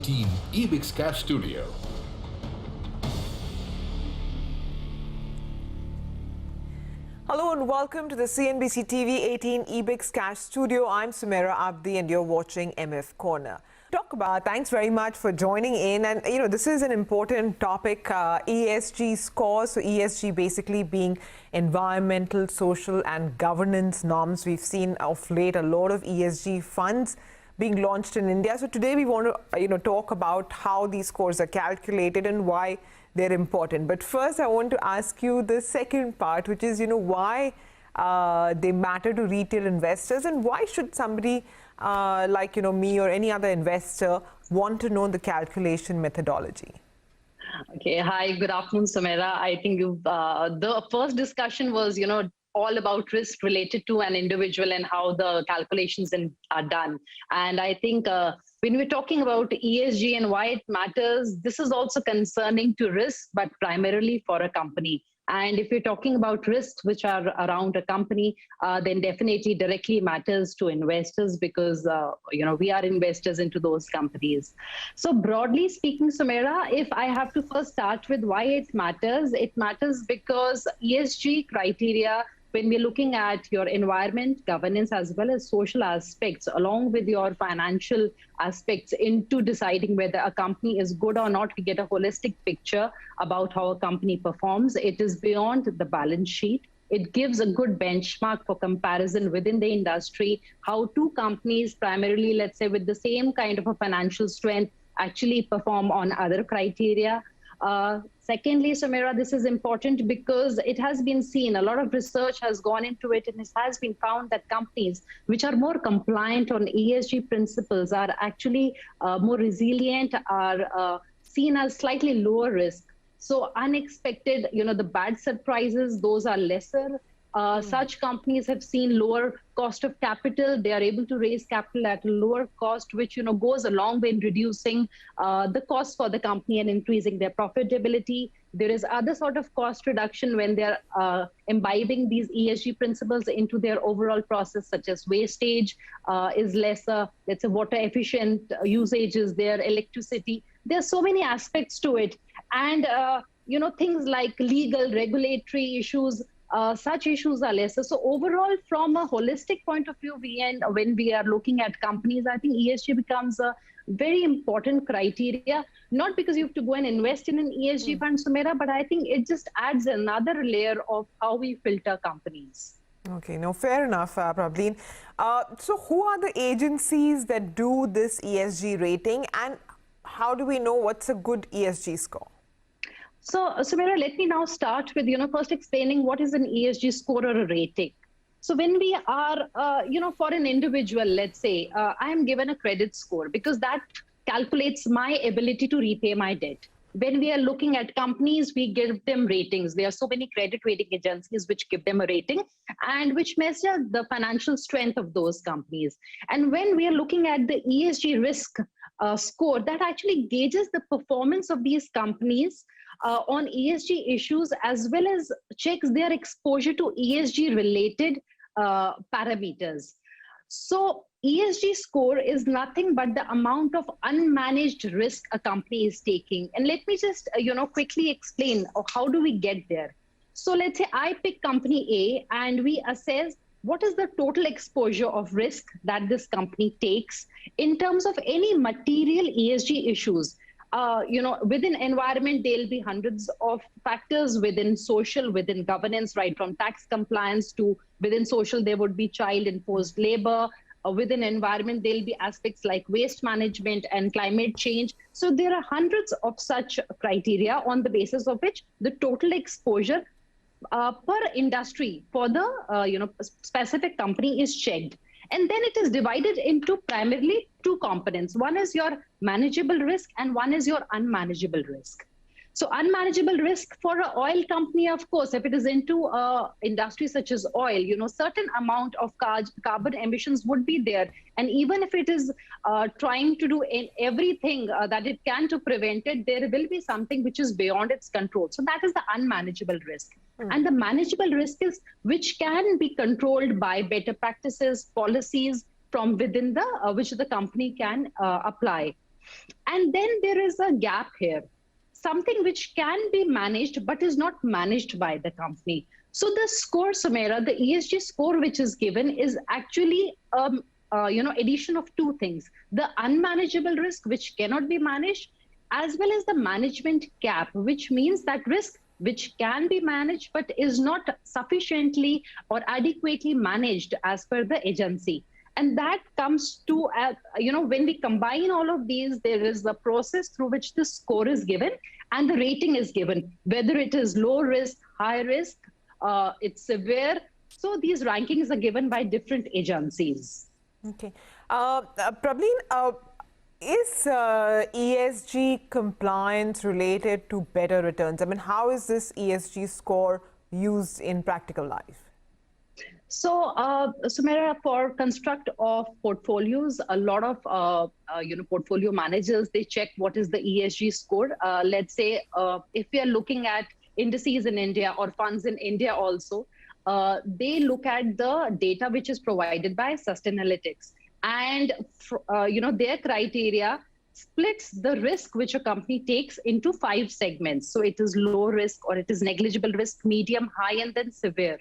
Team Ebix Cash Studio. Hello and welcome to the CNBC TV 18 Ebix Cash Studio. I'm Sumera Abdi and you're watching MF Corner. Thanks very much for joining in. And this is an important topic, ESG scores. So ESG basically being environmental, social and governance norms. We've seen of late a lot of ESG funds being launched in India. So today we want to talk about how these scores are calculated and why they're important. But first I want to ask you the second part, which is why they matter to retail investors, and why should somebody like me or any other investor want to know the calculation methodology? Okay, hi, good afternoon, Sumera. I think the first discussion was, all about risk related to an individual and how the calculations are done. And I think when we're talking about ESG and why it matters, this is also concerning to risk, but primarily for a company. And if you're talking about risks which are around a company, then definitely directly matters to investors because, we are investors into those companies. So broadly speaking, Sumera, if I have to first start with why it matters because ESG criteria, when we're looking at your environment, governance, as well as social aspects, along with your financial aspects into deciding whether a company is good or not, we get a holistic picture about how a company performs. It is beyond the balance sheet. It gives a good benchmark for comparison within the industry, how two companies, primarily, let's say, with the same kind of a financial strength, actually perform on other criteria. Secondly, Sumera, this is important because it has been seen, a lot of research has gone into it, and it has been found that companies which are more compliant on ESG principles are actually more resilient, are seen as slightly lower risk. So unexpected, the bad surprises, those are lesser. Such companies have seen lower cost of capital. They are able to raise capital at a lower cost, which goes a long way in reducing the cost for the company and increasing their profitability. There is other sort of cost reduction when they're imbibing these ESG principles into their overall process, such as wastage is lesser. Let's say water efficient usage is there, electricity. There are so many aspects to it, and things like legal, regulatory issues. Such issues are lesser. So overall, from a holistic point of view, when we are looking at companies, I think ESG becomes a very important criteria, not because you have to go and invest in an ESG fund, Sumera, but I think it just adds another layer of how we filter companies. Okay, no, fair enough, Prableen. So who are the agencies that do this ESG rating, and how do we know what's a good ESG score? So, Sumera, let me now start with, first explaining what is an ESG score or a rating. So when we are, for an individual, let's say, I am given a credit score because that calculates my ability to repay my debt. When we are looking at companies, we give them ratings. There are so many credit rating agencies which give them a rating and which measure the financial strength of those companies. And when we are looking at the ESG risk score, that actually gauges the performance of these companies on ESG issues, as well as checks their exposure to ESG related parameters. So ESG score is nothing but the amount of unmanaged risk a company is taking. And let me just quickly explain how do we get there. So let's say I pick company A and we assess what is the total exposure of risk that this company takes in terms of any material ESG issues. Within environment, there'll be hundreds of factors. Within social, within governance, right from tax compliance to within social, there would be child and forced labor. Within environment, there'll be aspects like waste management and climate change. So there are hundreds of such criteria on the basis of which the total exposure per industry for the specific company is checked. And then it is divided into primarily two components. One is your manageable risk and one is your unmanageable risk. So unmanageable risk for an oil company, of course, if it is into industry such as oil, certain amount of carbon emissions would be there. And even if it is trying to do everything that it can to prevent it, there will be something which is beyond its control. So that is the unmanageable risk. And the manageable risk is which can be controlled by better practices, policies from within the which the company can apply. And then there is a gap here, something which can be managed but is not managed by the company. So the score, Sumaira, the ESG score which is given is actually addition of two things: the unmanageable risk which cannot be managed, as well as the management gap, which means that risk which can be managed but is not sufficiently or adequately managed as per the agency. And that comes to, when we combine all of these, there is a process through which the score is given and the rating is given, whether it is low risk, high risk, it's severe. So these rankings are given by different agencies. Okay. Praveen, is ESG compliance related to better returns? I mean, how is this ESG score used in practical life? So, Sumaira, for construct of portfolios, a lot of portfolio managers, they check what is the ESG score. Let's say if we are looking at indices in India or funds in India also, they look at the data which is provided by Sustainalytics, and their criteria splits the risk which a company takes into 5 segments. So it is low risk, or it is negligible risk, medium, high, and then severe.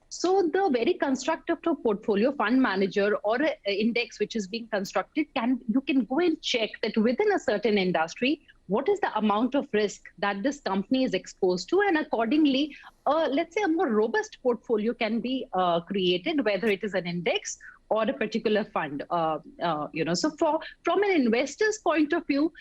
So the very construct of a portfolio fund manager or an index which is being constructed, you can go and check that within a certain industry, what is the amount of risk that this company is exposed to, and accordingly, let's say a more robust portfolio can be created, whether it is an index or a particular fund. So from an investor's point of view,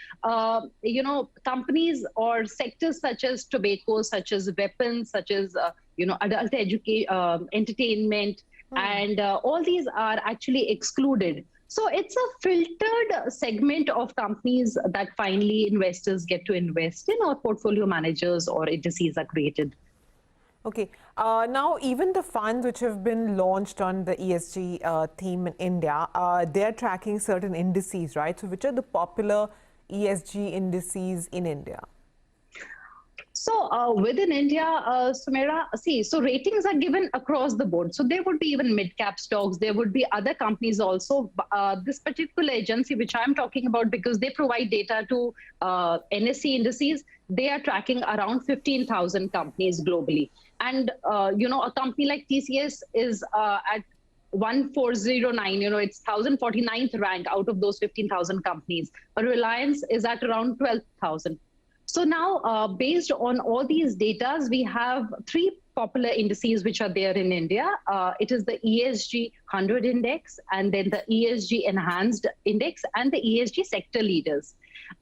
companies or sectors such as tobacco, such as weapons, such as adult education, entertainment, and all these are actually excluded. So it's a filtered segment of companies that finally investors get to invest in, or portfolio managers or indices are created. Okay. Now, even the funds which have been launched on the ESG theme in India, they're tracking certain indices, right? So which are the popular ESG indices in India? So within India, Sumaira, so ratings are given across the board. So there would be even mid-cap stocks. There would be other companies also. This particular agency, which I'm talking about, because they provide data to NSE indices, they are tracking around 15,000 companies globally. And, a company like TCS is at 1409, it's 1049th rank out of those 15,000 companies. But Reliance is at around 12,000. So now, based on all these data, we have 3 popular indices which are there in India. It is the ESG 100 index, and then the ESG enhanced index, and the ESG sector leaders.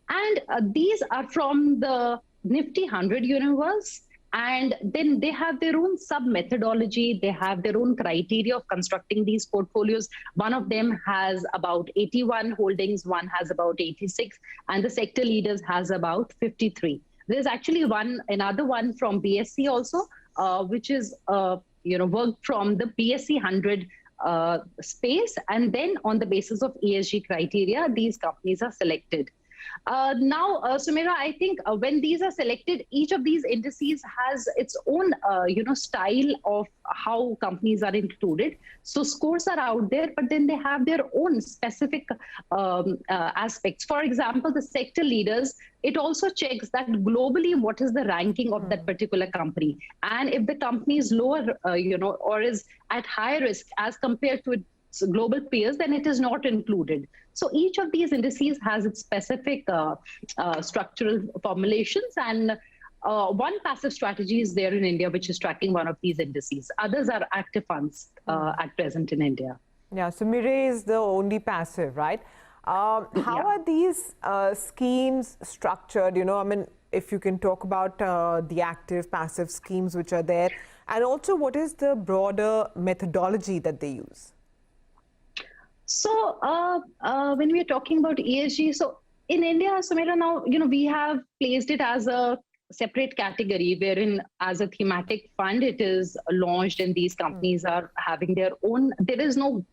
And these are from the Nifty 100 universe. And then they have their own sub-methodology. They have their own criteria of constructing these portfolios. One of them has about 81 holdings, one has about 86, and the sector leaders has about 53. There's actually another one from BSE also, which is worked from the BSE 100 space, and then on the basis of ESG criteria, these companies are selected. Now, Sumaira, I think when these are selected, each of these indices has its own, style of how companies are included. So scores are out there, but then they have their own specific aspects. For example, the sector leaders, it also checks that globally, what is the ranking of that particular company? And if the company is lower, or is at high risk as compared to its global peers, then it is not included. So each of these indices has its specific structural formulations, and one passive strategy is there in India, which is tracking one of these indices. Others are active funds at present in India. Yeah, so Mirae is the only passive, right? How are these schemes structured? If you can talk about the active, passive schemes which are there, and also what is the broader methodology that they use? So when we are talking about ESG, so in India, Sumaira, now, we have placed it as a separate category, wherein as a thematic fund, it is launched and these companies are having their own, there is no,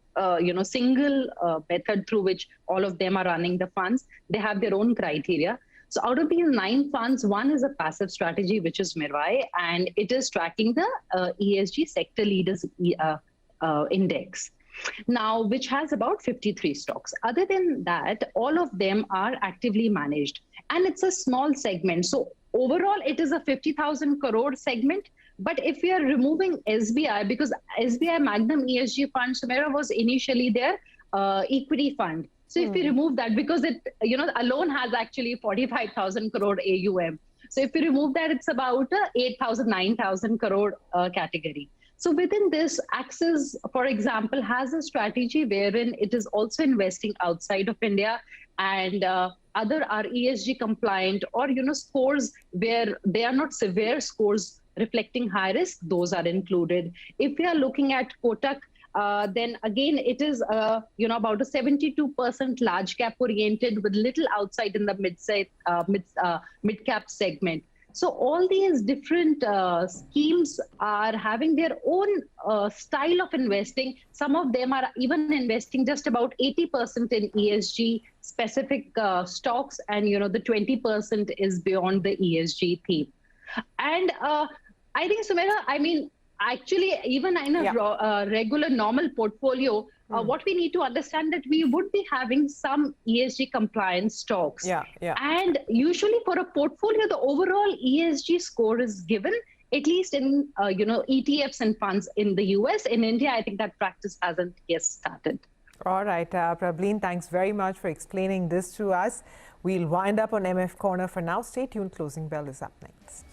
single method through which all of them are running the funds. They have their own criteria. So out of these 9 funds, one is a passive strategy, which is Mirwai, and it is tracking the ESG sector leaders index. now, which has about 53 stocks. Other than that, all of them are actively managed, and it's a small segment. So overall, it is a 50,000 crore segment. But if we are removing SBI, because SBI Magnum ESG Fund, Sumera, was initially their equity fund. So if we remove that, because it, alone has actually 45,000 crore AUM. So if we remove that, it's about 8,000, 9,000 crore category. So within this, Axis, for example, has a strategy wherein it is also investing outside of India, and other are ESG compliant, or scores where they are not severe scores reflecting high risk, those are included. If we are looking at Kotak, then again, it is about a 72% large cap oriented, with little outside in the mid cap segment. So all these different schemes are having their own style of investing. Some of them are even investing just about 80% in ESG specific stocks, and the 20% is beyond the ESG theme. And I think, Sumera, actually, even in a regular normal portfolio, what we need to understand that we would be having some ESG compliant stocks. And usually for a portfolio, the overall ESG score is given, at least in ETFs and funds in the US. In India, I think that practice hasn't yet started. All right, Prableen, thanks very much for explaining this to us. We'll wind up on MF Corner for now. Stay tuned. Closing bell is up next.